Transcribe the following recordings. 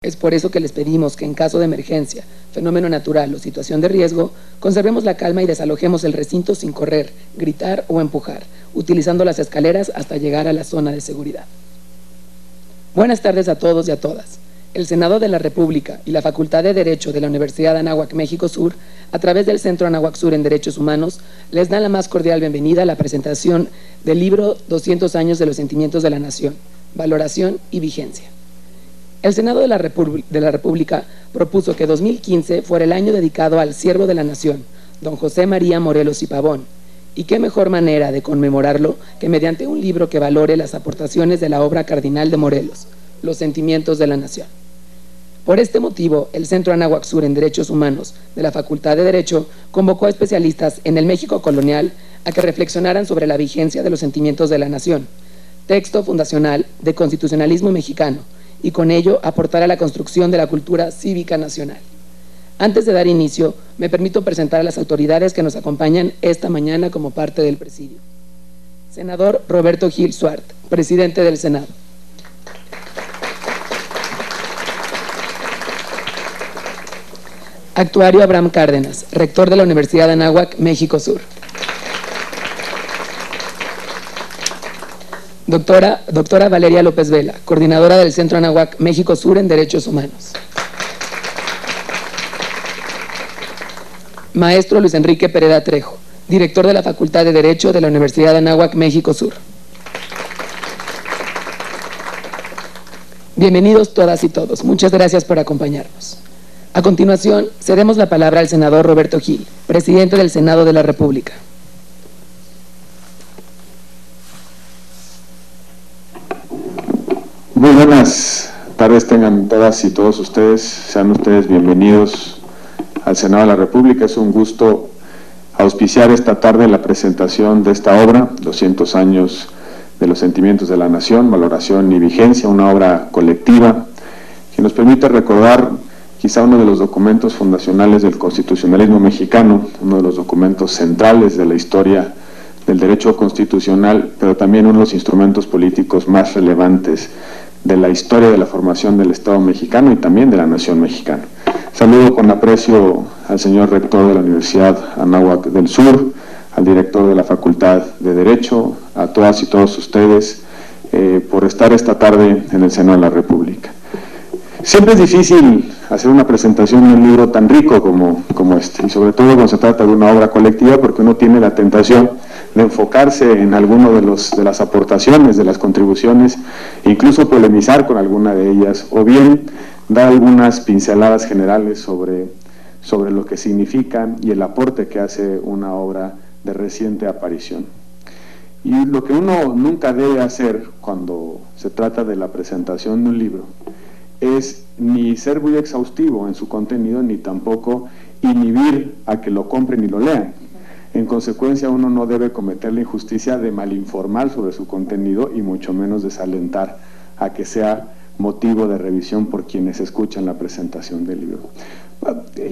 Es por eso que les pedimos que en caso de emergencia, fenómeno natural o situación de riesgo, conservemos la calma y desalojemos el recinto sin correr, gritar o empujar, utilizando las escaleras hasta llegar a la zona de seguridad. Buenas tardes a todos y a todas. El Senado de la República y la Facultad de Derecho de la Universidad de Anáhuac, México Sur, a través del Centro Anáhuac Sur en Derechos Humanos, les dan la más cordial bienvenida a la presentación del libro 200 años de los sentimientos de la nación, valoración y vigencia. El Senado de la República propuso que 2015 fuera el año dedicado al siervo de la nación, don José María Morelos y Pavón, y qué mejor manera de conmemorarlo que mediante un libro que valore las aportaciones de la obra cardinal de Morelos, Los sentimientos de la nación. Por este motivo, el Centro Anáhuac Sur en Derechos Humanos de la Facultad de Derecho convocó a especialistas en el México colonial a que reflexionaran sobre la vigencia de los sentimientos de la nación, texto fundacional de constitucionalismo mexicano, y con ello aportar a la construcción de la cultura cívica nacional. Antes de dar inicio, me permito presentar a las autoridades que nos acompañan esta mañana como parte del presidio. Senador Roberto Gil Suart, presidente del Senado. Actuario Abraham Cárdenas, rector de la Universidad de Anáhuac, México Sur. Doctora Valeria López Vela, coordinadora del Centro Anáhuac, México Sur en Derechos Humanos. Maestro Luis Enrique Pereda Trejo, director de la Facultad de Derecho de la Universidad de Anáhuac, México Sur. Bienvenidos todas y todos. Muchas gracias por acompañarnos. A continuación, cedemos la palabra al senador Roberto Gil, presidente del Senado de la República. Muy buenas tardes tengan todas y todos ustedes. Sean ustedes bienvenidos al Senado de la República. Es un gusto auspiciar esta tarde la presentación de esta obra, 200 años de los sentimientos de la nación, valoración y vigencia, una obra colectiva que nos permite recordar quizá uno de los documentos fundacionales del constitucionalismo mexicano, uno de los documentos centrales de la historia del derecho constitucional, pero también uno de los instrumentos políticos más relevantes de la historia de la formación del Estado mexicano y también de la nación mexicana. Saludo con aprecio al señor rector de la Universidad Anáhuac del Sur, al director de la Facultad de Derecho, a todas y todos ustedes por estar esta tarde en el Senado de la República. Siempre es difícil hacer una presentación de un libro tan rico como este, y sobre todo cuando se trata de una obra colectiva, porque uno tiene la tentación de enfocarse en alguno de las aportaciones, de las contribuciones, e incluso polemizar con alguna de ellas, o bien dar algunas pinceladas generales sobre lo que significan y el aporte que hace una obra de reciente aparición. Y lo que uno nunca debe hacer cuando se trata de la presentación de un libro es ni ser muy exhaustivo en su contenido, ni tampoco inhibir a que lo compren y lo lean. En consecuencia, uno no debe cometer la injusticia de malinformar sobre su contenido y mucho menos desalentar a que sea motivo de revisión por quienes escuchan la presentación del libro.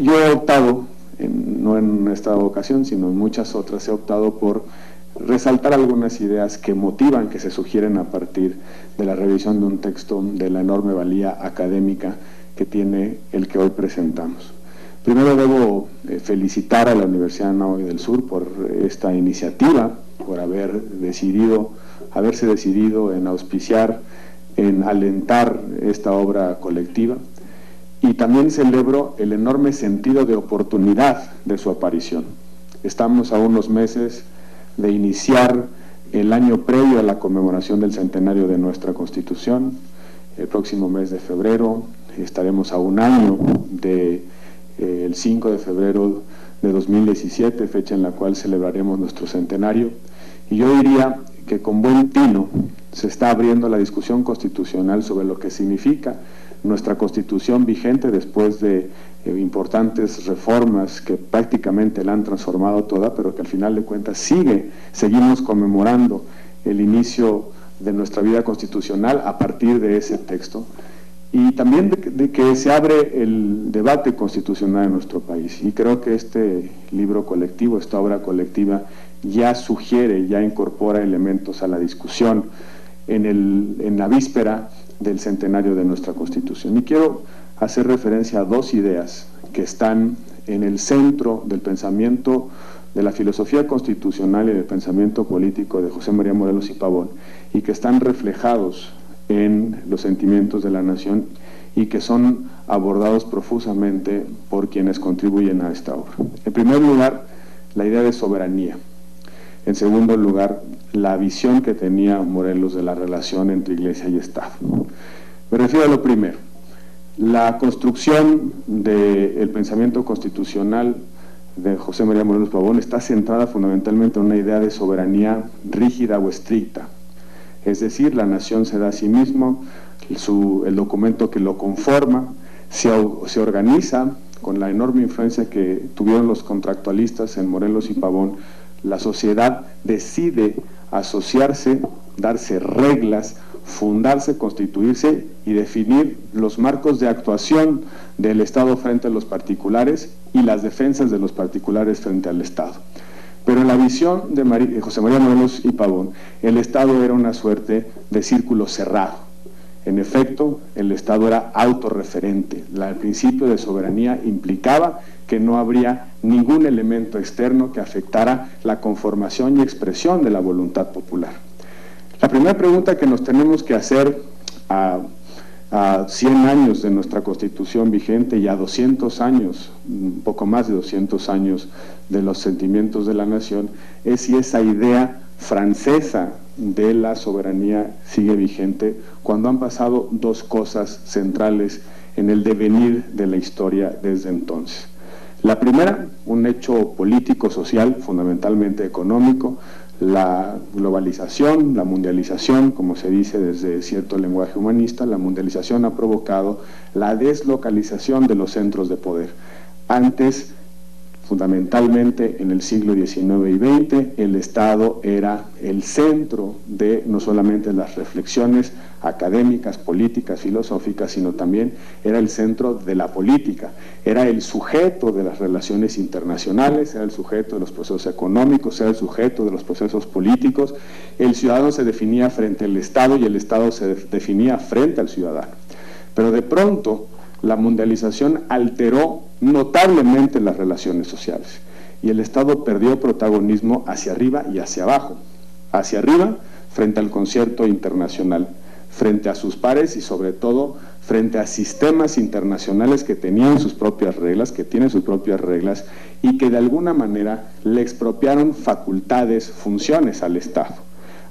Yo he optado, no en esta ocasión, sino en muchas otras, he optado por resaltar algunas ideas que motivan, que se sugieren a partir de la revisión de un texto de la enorme valía académica que tiene el que hoy presentamos. Primero debo felicitar a la Universidad de Anáhuac del Sur por esta iniciativa, por haberse decidido en auspiciar, en alentar esta obra colectiva, y también celebro el enorme sentido de oportunidad de su aparición. Estamos a unos meses de iniciar el año previo a la conmemoración del centenario de nuestra Constitución. El próximo mes de febrero estaremos a un año el 5 de febrero de 2017, fecha en la cual celebraremos nuestro centenario, y yo diría que con buen tino se está abriendo la discusión constitucional sobre lo que significa nuestra Constitución vigente después de importantes reformas que prácticamente la han transformado toda, pero que al final de cuentas seguimos conmemorando el inicio de nuestra vida constitucional a partir de ese texto, y también de que se abre el debate constitucional en nuestro país. Y creo que este libro colectivo, esta obra colectiva, ya sugiere, ya incorpora elementos a la discusión en la víspera del centenario de nuestra Constitución. Y quiero hacer referencia a dos ideas que están en el centro del pensamiento de la filosofía constitucional y del pensamiento político de José María Morelos y Pavón, y que están reflejados en los sentimientos de la nación y que son abordados profusamente por quienes contribuyen a esta obra. En primer lugar, la idea de soberanía. En segundo lugar, la visión que tenía Morelos de la relación entre Iglesia y Estado. Me refiero a lo primero. La construcción del pensamiento constitucional de José María Morelos Pavón está centrada fundamentalmente en una idea de soberanía rígida o estricta. Es decir, la nación se da a sí mismo, el documento que lo conforma, se organiza con la enorme influencia que tuvieron los contractualistas en Morelos y Pavón. La sociedad decide asociarse, darse reglas, fundarse, constituirse y definir los marcos de actuación del Estado frente a los particulares y las defensas de los particulares frente al Estado. Pero en la visión de José María Morelos y Pavón, el Estado era una suerte de círculo cerrado. En efecto, el Estado era autorreferente. El principio de soberanía implicaba que no habría ningún elemento externo que afectara la conformación y expresión de la voluntad popular. La primera pregunta que nos tenemos que hacer a 100 años de nuestra Constitución vigente y a 200 años, un poco más de 200 años de los sentimientos de la nación, es si esa idea francesa de la soberanía sigue vigente cuando han pasado dos cosas centrales en el devenir de la historia desde entonces. La primera, un hecho político-social, fundamentalmente económico, la globalización, la mundialización, como se dice desde cierto lenguaje humanista, la mundialización ha provocado la deslocalización de los centros de poder. Antes, fundamentalmente en el siglo XIX y XX, el Estado era el centro de no solamente las reflexiones académicas, políticas, filosóficas, sino también era el centro de la política, era el sujeto de las relaciones internacionales, era el sujeto de los procesos económicos, era el sujeto de los procesos políticos. El ciudadano se definía frente al Estado y el Estado se definía frente al ciudadano. Pero de pronto la mundialización alteró notablemente las relaciones sociales y el Estado perdió protagonismo hacia arriba y hacia abajo. Hacia arriba, frente al concierto internacional, frente a sus pares y sobre todo frente a sistemas internacionales que tenían sus propias reglas, que tienen sus propias reglas y que de alguna manera le expropiaron facultades, funciones al Estado.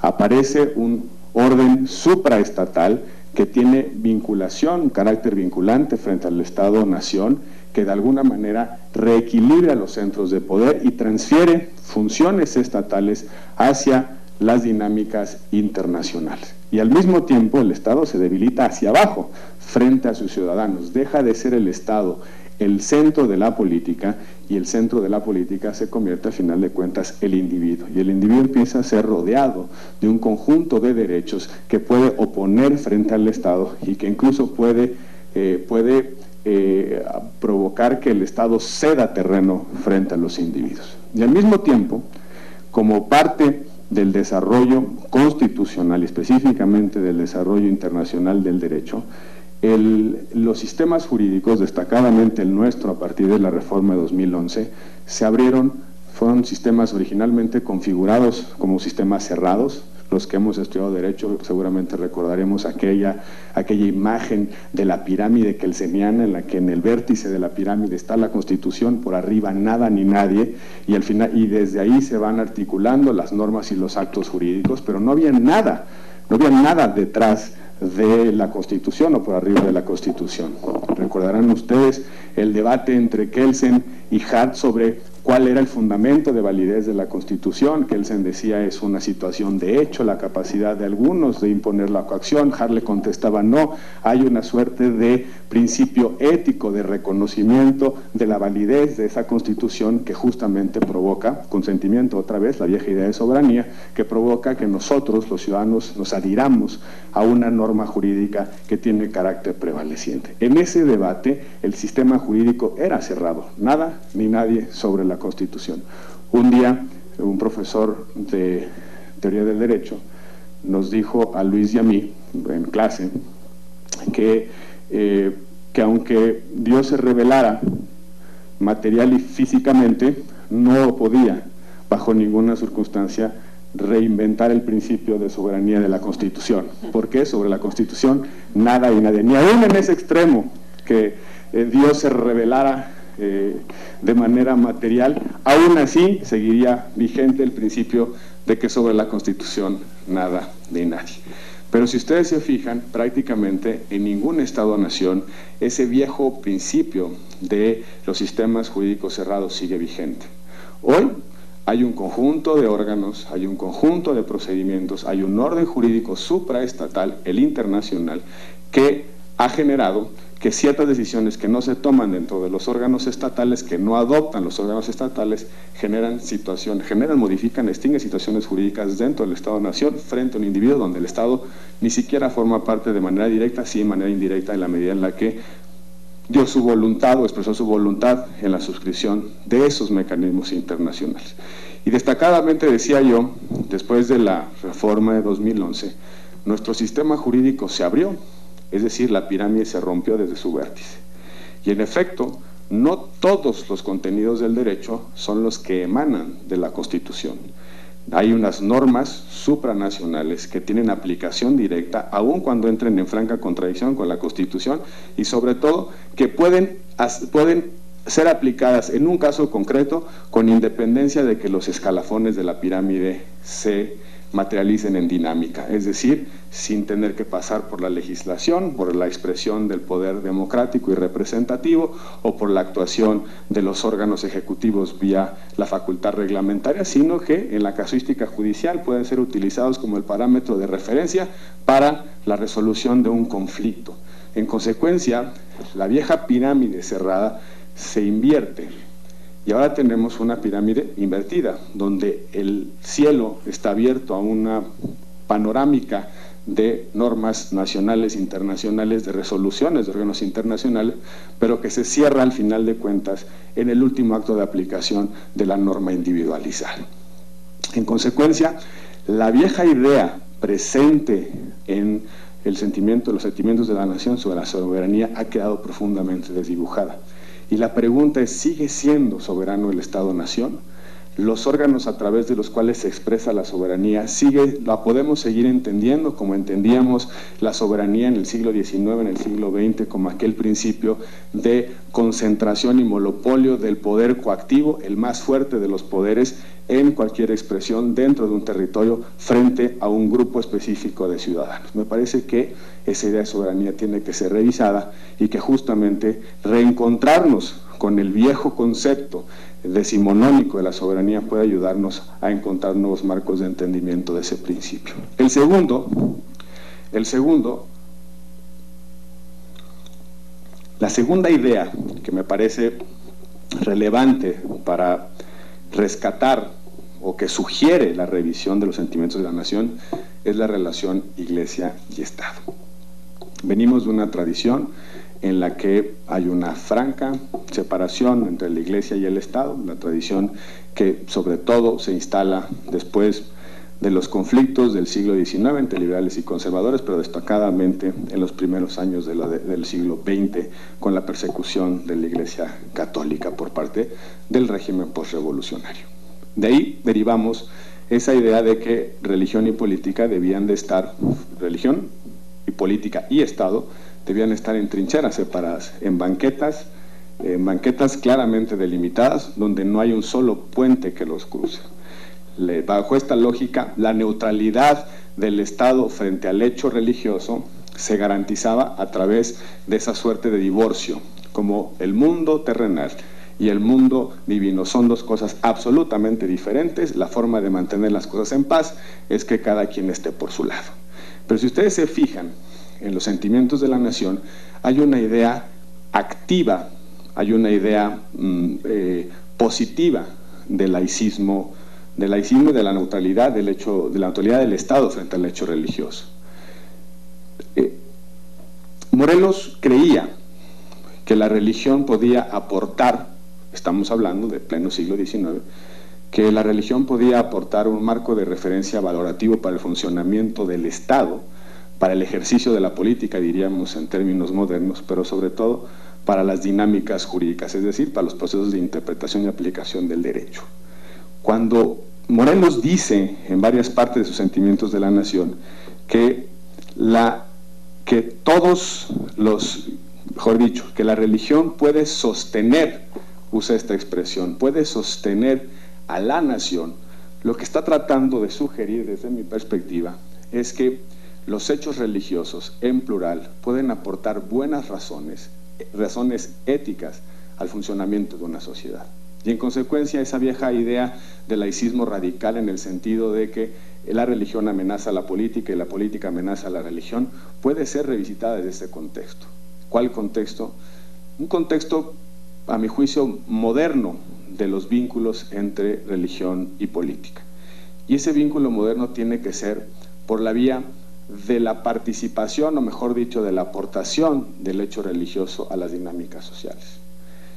Aparece un orden supraestatal que tiene vinculación, carácter vinculante frente al Estado-Nación, que de alguna manera reequilibra los centros de poder y transfiere funciones estatales hacia las dinámicas internacionales. Y al mismo tiempo el Estado se debilita hacia abajo frente a sus ciudadanos. Deja de ser el Estado el centro de la política y el centro de la política se convierte a final de cuentas el individuo. Y el individuo empieza a ser rodeado de un conjunto de derechos que puede oponer frente al Estado y que incluso puede provocar que el Estado ceda terreno frente a los individuos. Y al mismo tiempo, como parte del desarrollo constitucional y específicamente del desarrollo internacional del derecho, los sistemas jurídicos, destacadamente el nuestro a partir de la reforma de 2011, fueron sistemas originalmente configurados como sistemas cerrados. Los que hemos estudiado derecho seguramente recordaremos aquella imagen de la pirámide kelseniana en la que en el vértice de la pirámide está la Constitución, por arriba nada ni nadie, y al final, y desde ahí se van articulando las normas y los actos jurídicos, pero no había nada detrás de la Constitución o por arriba de la Constitución. Recordarán ustedes el debate entre Kelsen y Hart sobre cuál era el fundamento de validez de la Constitución. Kelsen decía es una situación de hecho, la capacidad de algunos de imponer la coacción. Hart le contestaba no, hay una suerte de principio ético de reconocimiento de la validez de esa Constitución que justamente provoca, consentimiento otra vez, la vieja idea de soberanía, que provoca que nosotros los ciudadanos nos adhiramos a una norma jurídica que tiene carácter prevaleciente. En ese debate el sistema jurídico era cerrado, nada ni nadie sobre la Constitución. Un día un profesor de teoría del derecho nos dijo a Luis y a mí en clase que que aunque Dios se revelara material y físicamente, no podía, bajo ninguna circunstancia, reinventar el principio de soberanía de la Constitución. ¿Por qué? Sobre la Constitución nada y nadie, ni aún en ese extremo que Dios se revelara de manera material, aún así seguiría vigente el principio de que sobre la Constitución nada ni nadie. Pero si ustedes se fijan, prácticamente en ningún Estado-nación ese viejo principio de los sistemas jurídicos cerrados sigue vigente. Hoy hay un conjunto de órganos, hay un conjunto de procedimientos, hay un orden jurídico supraestatal, el internacional, que ha generado que ciertas decisiones que no se toman dentro de los órganos estatales, que no adoptan los órganos estatales, modifican, extinguen situaciones jurídicas dentro del Estado-nación frente a un individuo donde el Estado ni siquiera forma parte de manera directa, sí de manera indirecta, en la medida en la que dio su voluntad o expresó su voluntad en la suscripción de esos mecanismos internacionales. Y destacadamente, decía yo, después de la reforma de 2011, nuestro sistema jurídico se abrió, es decir, la pirámide se rompió desde su vértice. Y en efecto, no todos los contenidos del derecho son los que emanan de la Constitución. Hay unas normas supranacionales que tienen aplicación directa, aun cuando entren en franca contradicción con la Constitución, y sobre todo que pueden ser aplicadas en un caso concreto con independencia de que los escalafones de la pirámide se materialicen en dinámica, es decir, sin tener que pasar por la legislación, por la expresión del poder democrático y representativo o por la actuación de los órganos ejecutivos vía la facultad reglamentaria, sino que en la casuística judicial pueden ser utilizados como el parámetro de referencia para la resolución de un conflicto. En consecuencia, la vieja pirámide cerrada se invierte. Y ahora tenemos una pirámide invertida, donde el cielo está abierto a una panorámica de normas nacionales, internacionales, de resoluciones de órganos internacionales, pero que se cierra al final de cuentas en el último acto de aplicación de la norma individualizada. En consecuencia, la vieja idea presente en los sentimientos de la nación sobre la soberanía ha quedado profundamente desdibujada. Y la pregunta es, ¿sigue siendo soberano el Estado-nación? Los órganos a través de los cuales se expresa la soberanía, la podemos seguir entendiendo como entendíamos la soberanía en el siglo XIX, en el siglo XX, como aquel principio de concentración y monopolio del poder coactivo, el más fuerte de los poderes en cualquier expresión dentro de un territorio frente a un grupo específico de ciudadanos. Me parece que esa idea de soberanía tiene que ser revisada y que justamente reencontrarnos con el viejo concepto decimonónico de la soberanía puede ayudarnos a encontrar nuevos marcos de entendimiento de ese principio. El segundo, la segunda idea que me parece relevante para rescatar o que sugiere la revisión de los sentimientos de la nación es la relación Iglesia y Estado. Venimos de una tradición en la que hay una franca separación entre la Iglesia y el Estado, la tradición que sobre todo se instala después de los conflictos del siglo XIX entre liberales y conservadores, pero destacadamente en los primeros años del siglo XX con la persecución de la Iglesia católica por parte del régimen postrevolucionario. De ahí derivamos esa idea de que religión y política debían de estar, religión y política y Estado debían estar en trincheras separadas, en banquetas claramente delimitadas, donde no hay un solo puente que los cruce. Bajo esta lógica, la neutralidad del Estado frente al hecho religioso se garantizaba a través de esa suerte de divorcio, como el mundo terrenal y el mundo divino son dos cosas absolutamente diferentes. La forma de mantener las cosas en paz es que cada quien esté por su lado. Pero si ustedes se fijan en los sentimientos de la nación, hay una idea activa, hay una idea positiva del laicismo y de la neutralidad de la neutralidad del Estado frente al hecho religioso. Morelos creía que la religión podía aportar, estamos hablando de pleno siglo XIX, que la religión podía aportar un marco de referencia valorativo para el funcionamiento del Estado, para el ejercicio de la política, diríamos en términos modernos, pero sobre todo para las dinámicas jurídicas, es decir, para los procesos de interpretación y aplicación del derecho. Cuando Morelos dice en varias partes de sus Sentimientos de la Nación que que la religión puede sostener, usa esta expresión, puede sostener a la nación, lo que está tratando de sugerir desde mi perspectiva es que los hechos religiosos, en plural, pueden aportar buenas razones éticas al funcionamiento de una sociedad. Y en consecuencia, esa vieja idea del laicismo radical, en el sentido de que la religión amenaza a la política y la política amenaza a la religión, puede ser revisitada desde este contexto. ¿Cuál contexto? Un contexto, a mi juicio, moderno de los vínculos entre religión y política. Y ese vínculo moderno tiene que ser por la vía de la participación, o mejor dicho, de la aportación del hecho religioso a las dinámicas sociales.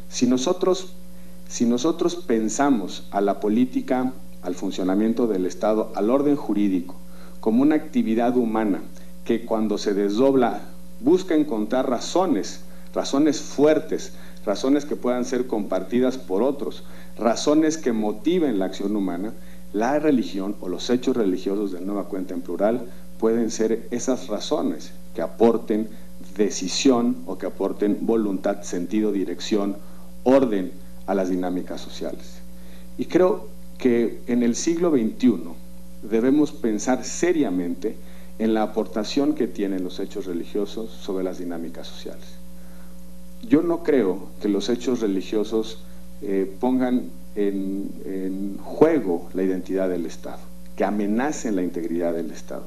Si nosotros pensamos a la política, al funcionamiento del Estado, al orden jurídico, como una actividad humana que cuando se desdobla busca encontrar razones fuertes, razones que puedan ser compartidas por otros, razones que motiven la acción humana, la religión o los hechos religiosos, de nueva cuenta en plural, pueden ser esas razones que aporten decisión o que aporten voluntad, sentido, dirección, orden a las dinámicas sociales. Y creo que en el siglo XXI debemos pensar seriamente en la aportación que tienen los hechos religiosos sobre las dinámicas sociales. Yo no creo que los hechos religiosos pongan en juego la identidad del Estado, que amenacen la integridad del Estado.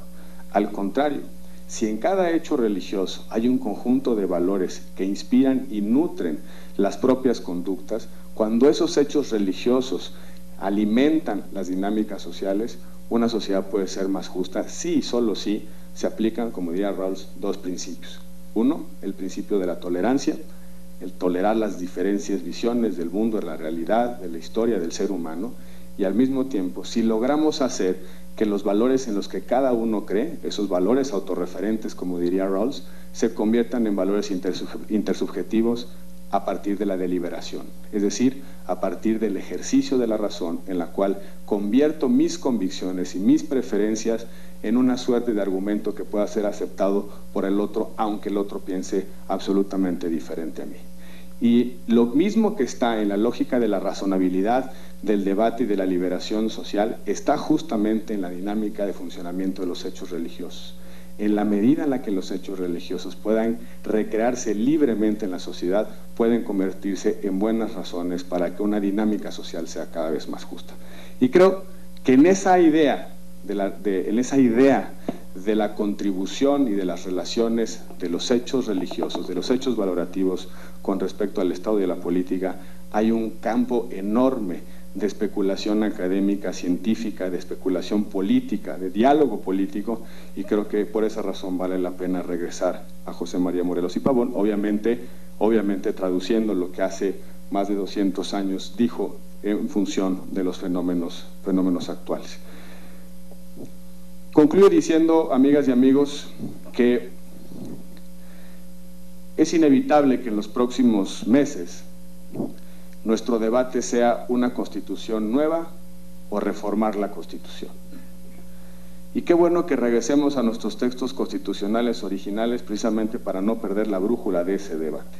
Al contrario, si en cada hecho religioso hay un conjunto de valores que inspiran y nutren las propias conductas, cuando esos hechos religiosos alimentan las dinámicas sociales, una sociedad puede ser más justa si y solo si se aplican, como diría Rawls, dos principios. Uno, el principio de la tolerancia, el tolerar las diferentes visiones del mundo, de la realidad, de la historia del ser humano, y al mismo tiempo, si logramos hacer que los valores en los que cada uno cree, esos valores autorreferentes, como diría Rawls, se conviertan en valores intersubjetivos a partir de la deliberación, es decir, a partir del ejercicio de la razón, en la cual convierto mis convicciones y mis preferencias en una suerte de argumento que pueda ser aceptado por el otro, aunque el otro piense absolutamente diferente a mí. Y lo mismo que está en la lógica de la razonabilidad, del debate y de la liberación social, está justamente en la dinámica de funcionamiento de los hechos religiosos. En la medida en la que los hechos religiosos puedan recrearse libremente en la sociedad, pueden convertirse en buenas razones para que una dinámica social sea cada vez más justa. Y creo que en esa idea de la contribución y de las relaciones de los hechos religiosos, de los hechos valorativos con respecto al Estado y a la política, hay un campo enorme de especulación académica, científica, de especulación política, de diálogo político, y creo que por esa razón vale la pena regresar a José María Morelos y Pavón, obviamente traduciendo lo que hace más de 200 años dijo en función de los fenómenos actuales. Concluyo diciendo, amigas y amigos, que es inevitable que en los próximos meses nuestro debate sea una constitución nueva o reformar la Constitución. Y qué bueno que regresemos a nuestros textos constitucionales originales precisamente para no perder la brújula de ese debate.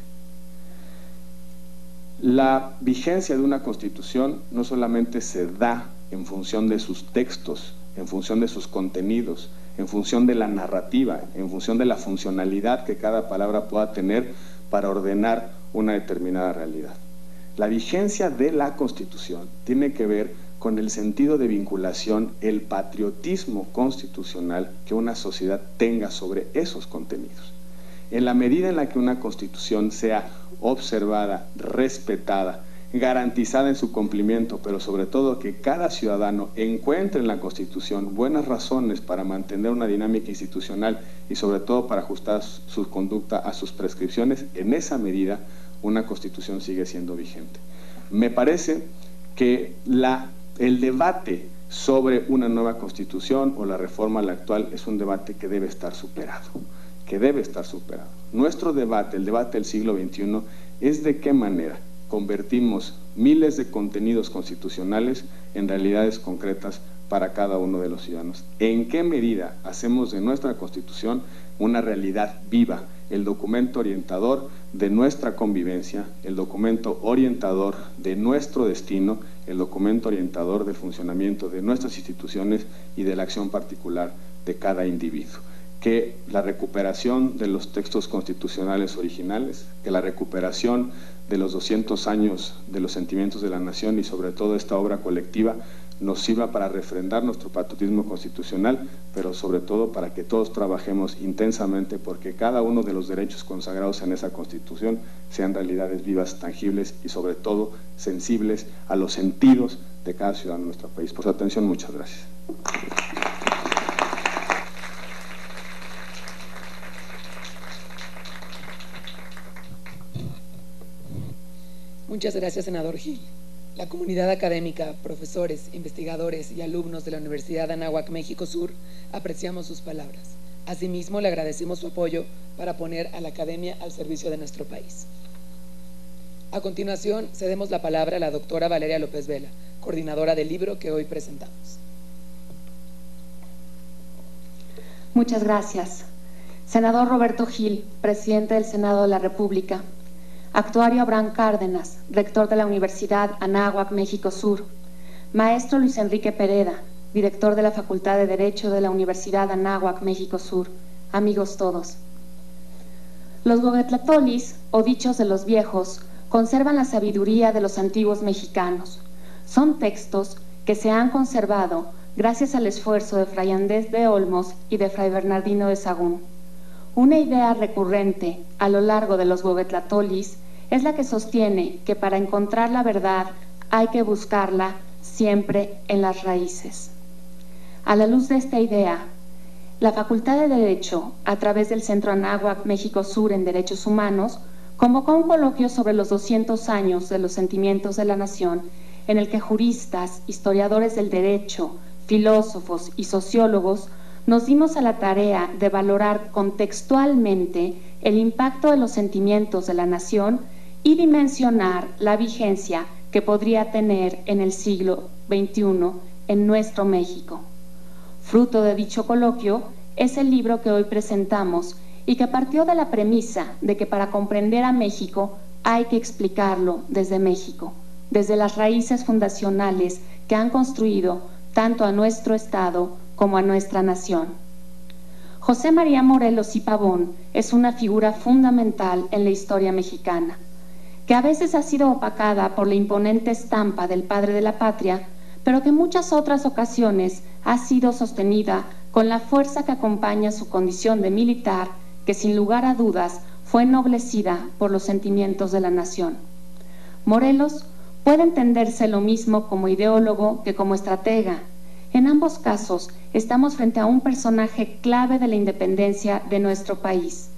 La vigencia de una Constitución no solamente se da en función de sus textos, en función de sus contenidos, en función de la narrativa, en función de la funcionalidad que cada palabra pueda tener para ordenar una determinada realidad. La vigencia de la Constitución tiene que ver con el sentido de vinculación, el patriotismo constitucional que una sociedad tenga sobre esos contenidos. En la medida en la que una Constitución sea observada, respetada, garantizada en su cumplimiento, pero sobre todo que cada ciudadano encuentre en la Constitución buenas razones para mantener una dinámica institucional y sobre todo para ajustar su conducta a sus prescripciones, en esa medida una Constitución sigue siendo vigente. Me parece que el debate sobre una nueva constitución o la reforma a la actual es un debate que debe estar superado, Nuestro debate, el debate del siglo XXI, es de qué manera convertimos miles de contenidos constitucionales en realidades concretas para cada uno de los ciudadanos. ¿En qué medida hacemos de nuestra Constitución una realidad viva, el documento orientador de nuestra convivencia, el documento orientador de nuestro destino, el documento orientador del funcionamiento de nuestras instituciones y de la acción particular de cada individuo? Que la recuperación de los textos constitucionales originales, que la recuperación de los 200 años de los sentimientos de la nación y sobre todo esta obra colectiva nos sirva para refrendar nuestro patriotismo constitucional, pero sobre todo para que todos trabajemos intensamente porque cada uno de los derechos consagrados en esa Constitución sean realidades vivas, tangibles y sobre todo sensibles a los sentidos de cada ciudadano de nuestro país. Por su atención, muchas gracias. Muchas gracias, senador Gil. La comunidad académica, profesores, investigadores y alumnos de la Universidad Anáhuac México Sur apreciamos sus palabras. Asimismo, le agradecemos su apoyo para poner a la academia al servicio de nuestro país. A continuación, cedemos la palabra a la doctora Valeria López Vela, coordinadora del libro que hoy presentamos. Muchas gracias. Senador Roberto Gil, presidente del Senado de la República. Actuario Abraham Cárdenas, rector de la Universidad Anáhuac México Sur. Maestro Luis Enrique Pereda, director de la Facultad de Derecho de la Universidad Anáhuac México Sur. Amigos todos. Los gobetlatolis, o dichos de los viejos, conservan la sabiduría de los antiguos mexicanos. Son textos que se han conservado gracias al esfuerzo de Fray Andrés de Olmos y de Fray Bernardino de Sahagún. Una idea recurrente a lo largo de los gobetlatolis es la que sostiene que para encontrar la verdad hay que buscarla siempre en las raíces. A la luz de esta idea, la Facultad de Derecho, a través del Centro Anáhuac México Sur en Derechos Humanos, convocó un coloquio sobre los 200 años de los sentimientos de la nación, en el que juristas, historiadores del derecho, filósofos y sociólogos nos dimos a la tarea de valorar contextualmente el impacto de los sentimientos de la nación y dimensionar la vigencia que podría tener en el siglo XXI en nuestro México. Fruto de dicho coloquio es el libro que hoy presentamos y que partió de la premisa de que para comprender a México hay que explicarlo desde México, desde las raíces fundacionales que han construido tanto a nuestro Estado como a nuestra nación. José María Morelos y Pavón es una figura fundamental en la historia mexicana, que a veces ha sido opacada por la imponente estampa del padre de la patria, pero que en muchas otras ocasiones ha sido sostenida con la fuerza que acompaña su condición de militar, que sin lugar a dudas fue ennoblecida por los sentimientos de la nación. Morelos puede entenderse lo mismo como ideólogo que como estratega. En ambos casos, estamos frente a un personaje clave de la independencia de nuestro país.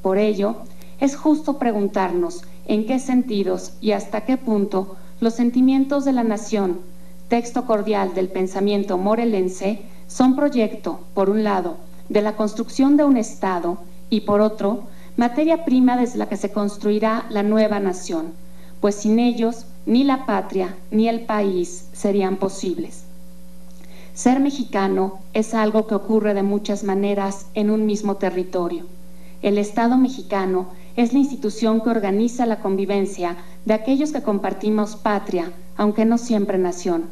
Por ello, es justo preguntarnos en qué sentidos y hasta qué punto los sentimientos de la nación, texto cordial del pensamiento morelense, son proyecto, por un lado, de la construcción de un Estado y, por otro, materia prima desde la que se construirá la nueva nación, pues sin ellos ni la patria ni el país serían posibles. Ser mexicano es algo que ocurre de muchas maneras en un mismo territorio. El Estado mexicano es la institución que organiza la convivencia de aquellos que compartimos patria, aunque no siempre nación.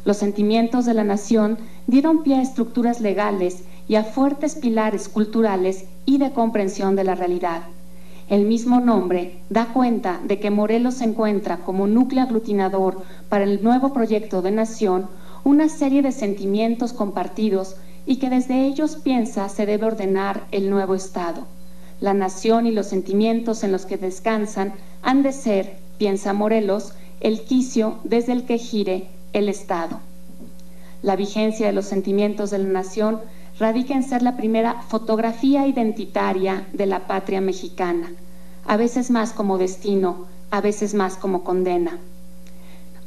Los sentimientos de la nación dieron pie a estructuras legales y a fuertes pilares culturales y de comprensión de la realidad. El mismo nombre da cuenta de que Morelos se encuentra como núcleo aglutinador para el nuevo proyecto de nación una serie de sentimientos compartidos y que desde ellos piensa se debe ordenar el nuevo Estado. La nación y los sentimientos en los que descansan han de ser, piensa Morelos, el quicio desde el que gire el Estado. La vigencia de los sentimientos de la nación radica en ser la primera fotografía identitaria de la patria mexicana, a veces más como destino, a veces más como condena.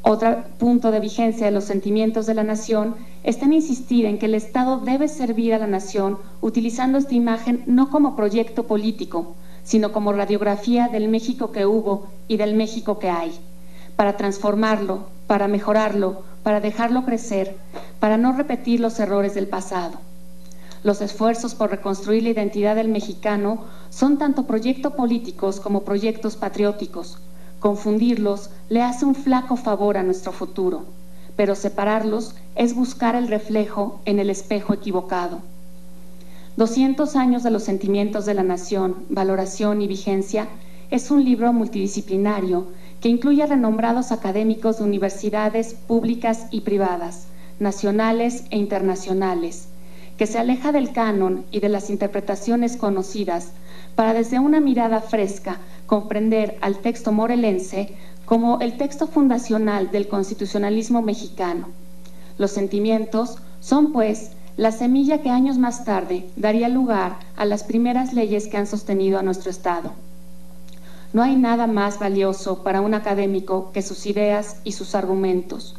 Otro punto de vigencia de los sentimientos de la nación está en insistir en que el Estado debe servir a la nación utilizando esta imagen no como proyecto político, sino como radiografía del México que hubo y del México que hay, para transformarlo, para mejorarlo, para dejarlo crecer, para no repetir los errores del pasado. Los esfuerzos por reconstruir la identidad del mexicano son tanto proyectos políticos como proyectos patrióticos. Confundirlos le hace un flaco favor a nuestro futuro, pero separarlos es buscar el reflejo en el espejo equivocado. 200 años de los sentimientos de la nación, valoración y vigencia es un libro multidisciplinario que incluye a renombrados académicos de universidades públicas y privadas, nacionales e internacionales, que se aleja del canon y de las interpretaciones conocidas para desde una mirada fresca comprender al texto morelense como el texto fundacional del constitucionalismo mexicano. Los sentimientos son, pues, la semilla que años más tarde daría lugar a las primeras leyes que han sostenido a nuestro Estado. No hay nada más valioso para un académico que sus ideas y sus argumentos.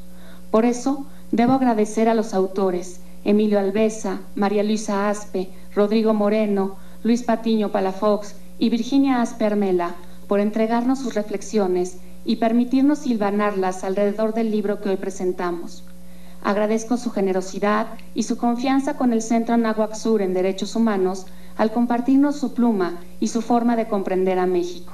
Por eso, debo agradecer a los autores Emilio Albesa, María Luisa Aspe, Rodrigo Moreno, Luis Patiño Palafox y Virginia Aspe Armela por entregarnos sus reflexiones y permitirnos hilvanarlas alrededor del libro que hoy presentamos. Agradezco su generosidad y su confianza con el Centro Anáhuac Sur en Derechos Humanos al compartirnos su pluma y su forma de comprender a México.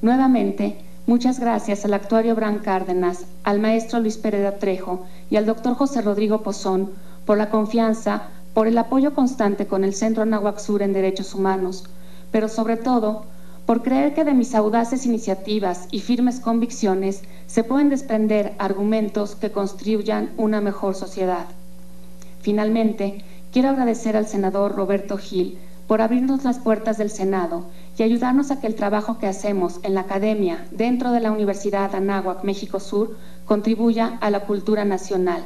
Nuevamente, muchas gracias al actuario Abraham Cárdenas, al maestro Luis Pereda Trejo y al doctor José Rodrigo Pozón por la confianza, por el apoyo constante con el Centro Anáhuac Sur en Derechos Humanos, pero sobre todo, por creer que de mis audaces iniciativas y firmes convicciones se pueden desprender argumentos que construyan una mejor sociedad. Finalmente, quiero agradecer al senador Roberto Gil por abrirnos las puertas del Senado y ayudarnos a que el trabajo que hacemos en la academia dentro de la Universidad Anáhuac México Sur contribuya a la cultura nacional.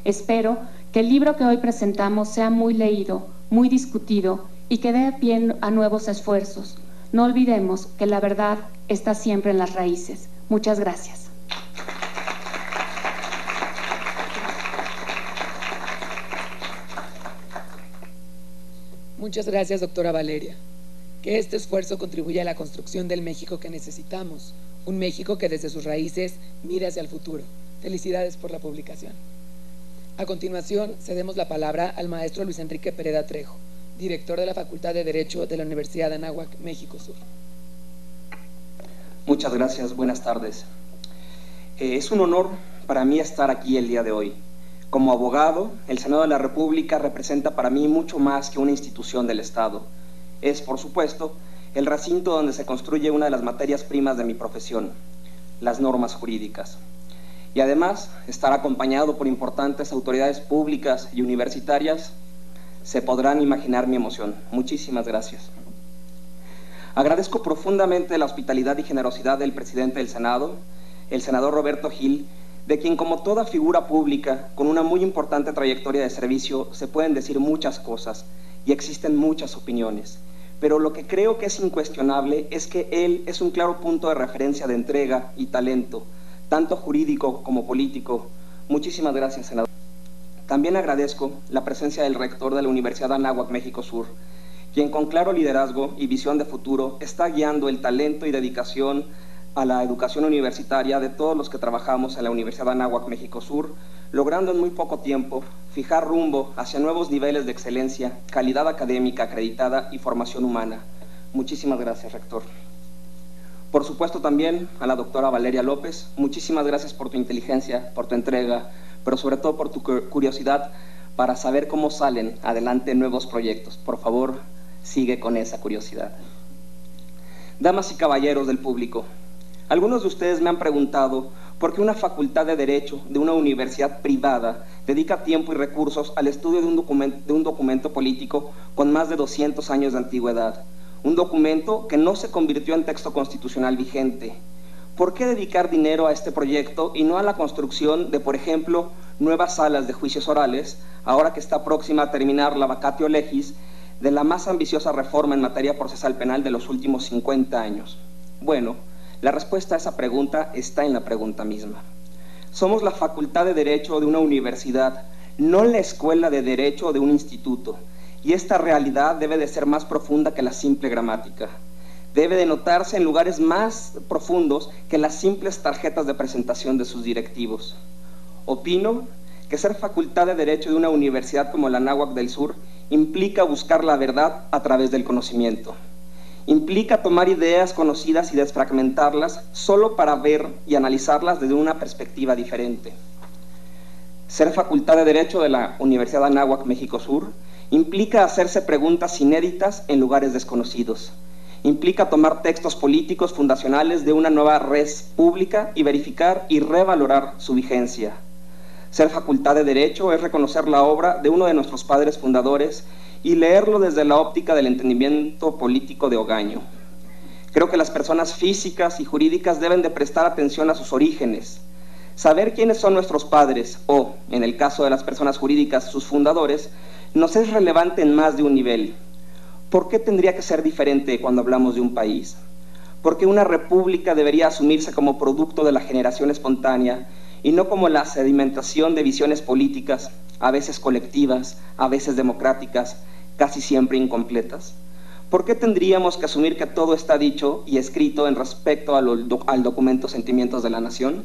Espero que el libro que hoy presentamos sea muy leído, muy discutido y que dé pie a nuevos esfuerzos. No olvidemos que la verdad está siempre en las raíces. Muchas gracias. Muchas gracias, doctora Valeria. Que este esfuerzo contribuya a la construcción del México que necesitamos, un México que desde sus raíces mire hacia el futuro. Felicidades por la publicación. A continuación, cedemos la palabra al maestro Luis Enrique Pereda Trejo, director de la Facultad de Derecho de la Universidad de Anáhuac, México Sur. Muchas gracias, buenas tardes. Es un honor para mí estar aquí el día de hoy. Como abogado, el Senado de la República representa para mí mucho más que una institución del Estado. Es, por supuesto, el recinto donde se construye una de las materias primas de mi profesión, las normas jurídicas. Y además, estar acompañado por importantes autoridades públicas y universitarias, se podrán imaginar mi emoción. Muchísimas gracias. Agradezco profundamente la hospitalidad y generosidad del presidente del Senado, el senador Roberto Gil, de quien, como toda figura pública con una muy importante trayectoria de servicio, se pueden decir muchas cosas y existen muchas opiniones. Pero lo que creo que es incuestionable es que él es un claro punto de referencia de entrega y talento, tanto jurídico como político. Muchísimas gracias, senador. También agradezco la presencia del rector de la Universidad Anáhuac México Sur, quien con claro liderazgo y visión de futuro está guiando el talento y dedicación a la educación universitaria de todos los que trabajamos en la Universidad Anáhuac México Sur, logrando en muy poco tiempo fijar rumbo hacia nuevos niveles de excelencia, calidad académica acreditada y formación humana. Muchísimas gracias, rector. Por supuesto también a la doctora Valeria López, muchísimas gracias por tu inteligencia, por tu entrega, pero sobre todo por tu curiosidad para saber cómo salen adelante nuevos proyectos. Por favor, sigue con esa curiosidad. Damas y caballeros del público, algunos de ustedes me han preguntado por qué una facultad de Derecho de una universidad privada dedica tiempo y recursos al estudio de un documento político con más de 200 años de antigüedad, un documento que no se convirtió en texto constitucional vigente. ¿Por qué dedicar dinero a este proyecto y no a la construcción de, por ejemplo, nuevas salas de juicios orales, ahora que está próxima a terminar la vacatio legis de la más ambiciosa reforma en materia procesal penal de los últimos 50 años? Bueno, La respuesta a esa pregunta está en la pregunta misma. Somos la Facultad de Derecho de una universidad, no la escuela de Derecho de un instituto, y esta realidad debe de ser más profunda que la simple gramática. Debe de notarse en lugares más profundos que las simples tarjetas de presentación de sus directivos. Opino que ser Facultad de Derecho de una universidad como la Anáhuac del Sur implica buscar la verdad a través del conocimiento. Implica tomar ideas conocidas y desfragmentarlas solo para ver y analizarlas desde una perspectiva diferente. Ser Facultad de Derecho de la Universidad Anáhuac México Sur implica hacerse preguntas inéditas en lugares desconocidos. Implica tomar textos políticos fundacionales de una nueva res pública y verificar y revalorar su vigencia. Ser Facultad de Derecho es reconocer la obra de uno de nuestros padres fundadores y leerlo desde la óptica del entendimiento político de Ogaño. Creo que las personas físicas y jurídicas deben de prestar atención a sus orígenes. Saber quiénes son nuestros padres o, en el caso de las personas jurídicas, sus fundadores, nos es relevante en más de un nivel. ¿Por qué tendría que ser diferente cuando hablamos de un país? ¿Por qué una república debería asumirse como producto de la generación espontánea y no como la sedimentación de visiones políticas, a veces colectivas, a veces democráticas, casi siempre incompletas? ¿Por qué tendríamos que asumir que todo está dicho y escrito en respecto al documento Sentimientos de la Nación?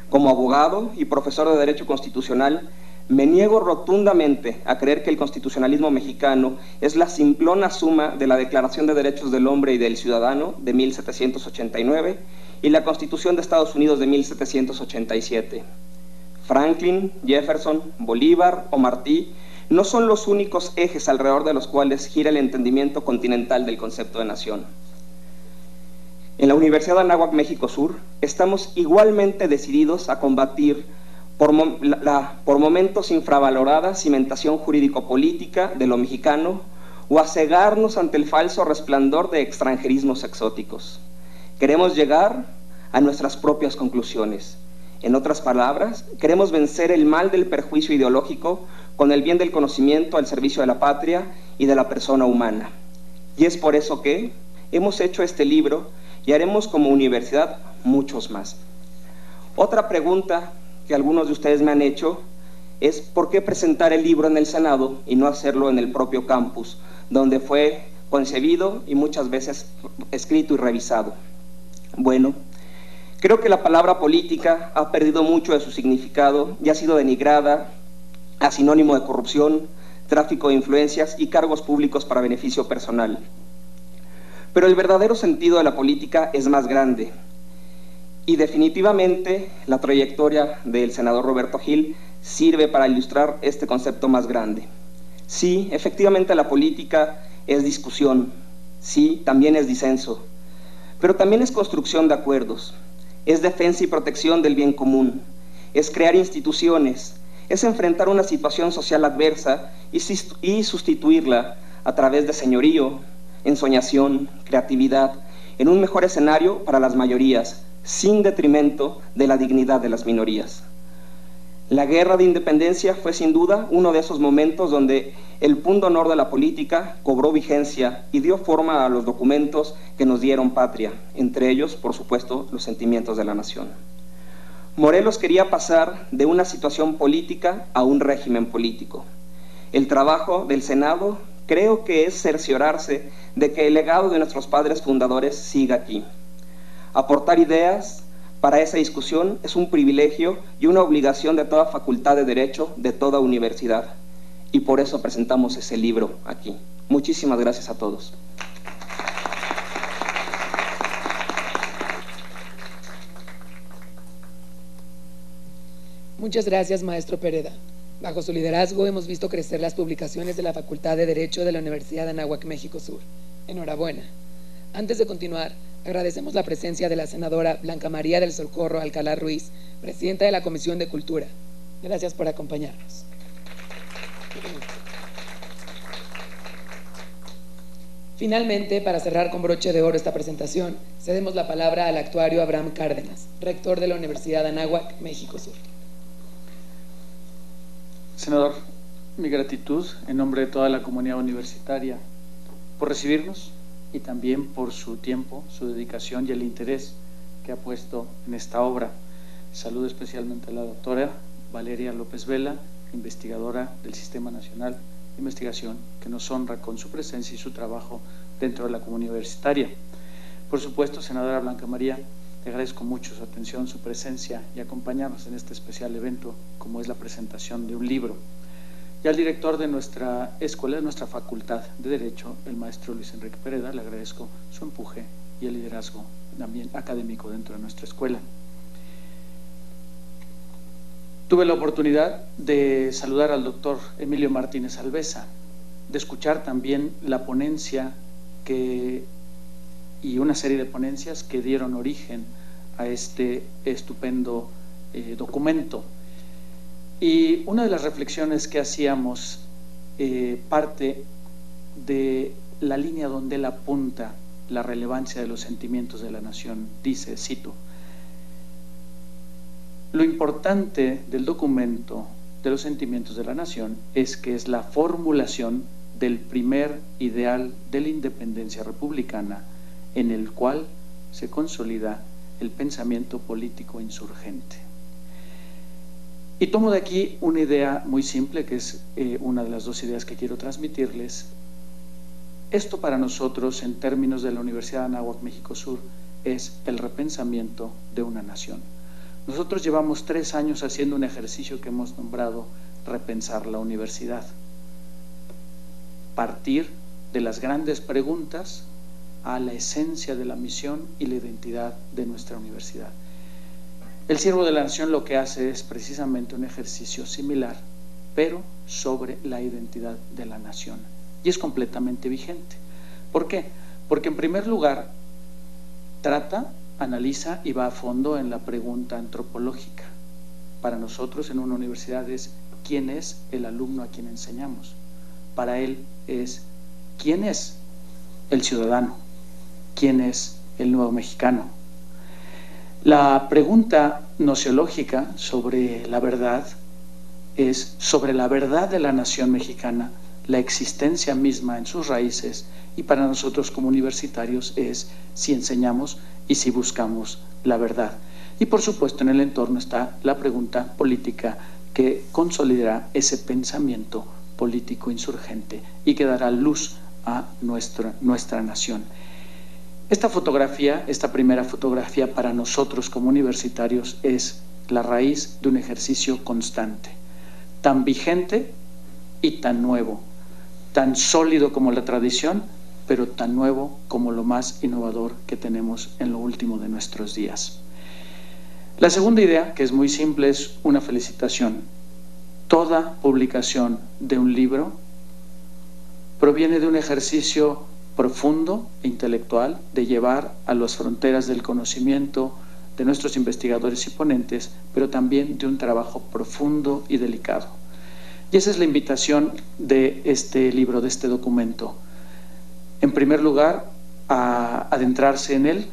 Como abogado y profesor de Derecho Constitucional, me niego rotundamente a creer que el constitucionalismo mexicano es la simplona suma de la Declaración de Derechos del Hombre y del Ciudadano de 1789 y la Constitución de Estados Unidos de 1787. Franklin, Jefferson, Bolívar o Martí no son los únicos ejes alrededor de los cuales gira el entendimiento continental del concepto de nación. En la Universidad Anáhuac México Sur estamos igualmente decididos a combatir por momentos infravalorada cimentación jurídico-política de lo mexicano o a cegarnos ante el falso resplandor de extranjerismos exóticos. Queremos llegar a nuestras propias conclusiones. En otras palabras, queremos vencer el mal del perjuicio ideológico con el bien del conocimiento al servicio de la patria y de la persona humana. Y es por eso que hemos hecho este libro y haremos como universidad muchos más. Otra pregunta que algunos de ustedes me han hecho es ¿por qué presentar el libro en el Senado y no hacerlo en el propio campus, donde fue concebido y muchas veces escrito y revisado? Bueno, creo que la palabra política ha perdido mucho de su significado y ha sido denigrada a sinónimo de corrupción, tráfico de influencias y cargos públicos para beneficio personal. Pero el verdadero sentido de la política es más grande. Y definitivamente la trayectoria del senador Roberto Gil sirve para ilustrar este concepto más grande. Sí, efectivamente la política es discusión, sí, también es disenso, pero también es construcción de acuerdos, es defensa y protección del bien común, es crear instituciones, es enfrentar una situación social adversa y sustituirla a través de señorío, ensoñación, creatividad, en un mejor escenario para las mayorías, sin detrimento de la dignidad de las minorías. La guerra de independencia fue sin duda uno de esos momentos donde el punto honor de la política cobró vigencia y dio forma a los documentos que nos dieron patria, entre ellos, por supuesto, los sentimientos de la nación. Morelos quería pasar de una situación política a un régimen político. El trabajo del Senado creo que es cerciorarse de que el legado de nuestros padres fundadores siga aquí. Aportar ideas para esa discusión es un privilegio y una obligación de toda facultad de Derecho, de toda universidad. Y por eso presentamos ese libro aquí. Muchísimas gracias a todos. Muchas gracias, maestro Pereda. Bajo su liderazgo hemos visto crecer las publicaciones de la Facultad de Derecho de la Universidad de Anáhuac México Sur. Enhorabuena. Antes de continuar, agradecemos la presencia de la senadora Blanca María del Socorro Alcalá Ruiz, presidenta de la Comisión de Cultura. Gracias por acompañarnos. Finalmente, para cerrar con broche de oro esta presentación, cedemos la palabra al actuario Abraham Cárdenas, rector de la Universidad de Anáhuac México Sur. Senador, mi gratitud en nombre de toda la comunidad universitaria por recibirnos, y también por su tiempo, su dedicación y el interés que ha puesto en esta obra. Saludo especialmente a la doctora Valeria López Vela, investigadora del Sistema Nacional de Investigación, que nos honra con su presencia y su trabajo dentro de la comunidad universitaria. Por supuesto, senadora Blanca María, te agradezco mucho su atención, su presencia y acompañarnos en este especial evento, como es la presentación de un libro. Y al director de nuestra escuela, de nuestra facultad de Derecho, el maestro Luis Enrique Pereda, le agradezco su empuje y el liderazgo también académico dentro de nuestra escuela. Tuve la oportunidad de saludar al doctor Emilio Martínez Alvesa, de escuchar también la ponencia y una serie de ponencias que dieron origen a este estupendo documento. Y una de las reflexiones que hacíamos parte de la línea donde él apunta la relevancia de los sentimientos de la nación. Dice, cito: lo importante del documento de los sentimientos de la nación es que es la formulación del primer ideal de la independencia republicana en el cual se consolida el pensamiento político insurgente. Y tomo de aquí una idea muy simple, que es una de las dos ideas que quiero transmitirles. Esto para nosotros, en términos de la Universidad de Anáhuac México Sur, es el repensamiento de una nación. Nosotros llevamos 3 años haciendo un ejercicio que hemos nombrado repensar la universidad. Partir de las grandes preguntas a la esencia de la misión y la identidad de nuestra universidad. El Siervo de la Nación lo que hace es precisamente un ejercicio similar, pero sobre la identidad de la nación. Y es completamente vigente. ¿Por qué? Porque en primer lugar trata, analiza y va a fondo en la pregunta antropológica. Para nosotros en una universidad es ¿quién es el alumno a quien enseñamos? Para él es ¿quién es el ciudadano? ¿Quién es el nuevo mexicano? La pregunta nociológica sobre la verdad es sobre la verdad de la nación mexicana, la existencia misma en sus raíces, y para nosotros como universitarios es si enseñamos y si buscamos la verdad. Y por supuesto en el entorno está la pregunta política que consolidará ese pensamiento político insurgente y que dará luz a nuestra nación. Esta fotografía, esta primera fotografía para nosotros como universitarios es la raíz de un ejercicio constante, tan vigente y tan nuevo, tan sólido como la tradición, pero tan nuevo como lo más innovador que tenemos en lo último de nuestros días. La segunda idea, que es muy simple, es una felicitación. Toda publicación de un libro proviene de un ejercicio profundo e intelectual de llevar a las fronteras del conocimiento de nuestros investigadores y ponentes, pero también de un trabajo profundo y delicado. Y esa es la invitación de este libro, de este documento. En primer lugar, a adentrarse en él,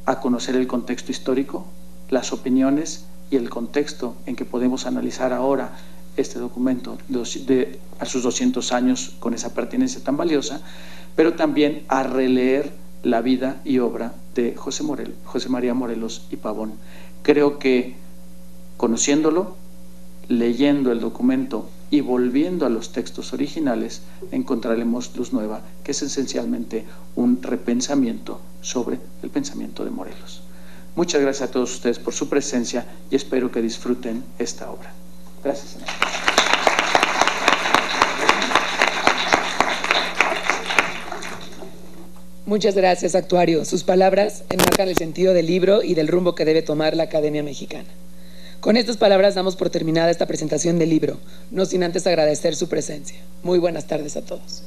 a conocer el contexto histórico, las opiniones y el contexto en que podemos analizar ahora este documento a sus 200 años con esa pertinencia tan valiosa, pero también a releer la vida y obra de José María Morelos y Pavón. Creo que conociéndolo, leyendo el documento y volviendo a los textos originales, encontraremos luz nueva, que es esencialmente un repensamiento sobre el pensamiento de Morelos. Muchas gracias a todos ustedes por su presencia y espero que disfruten esta obra. Gracias, señor. Muchas gracias, actuario. Sus palabras enmarcan el sentido del libro y del rumbo que debe tomar la Academia Mexicana. Con estas palabras damos por terminada esta presentación del libro, no sin antes agradecer su presencia. Muy buenas tardes a todos.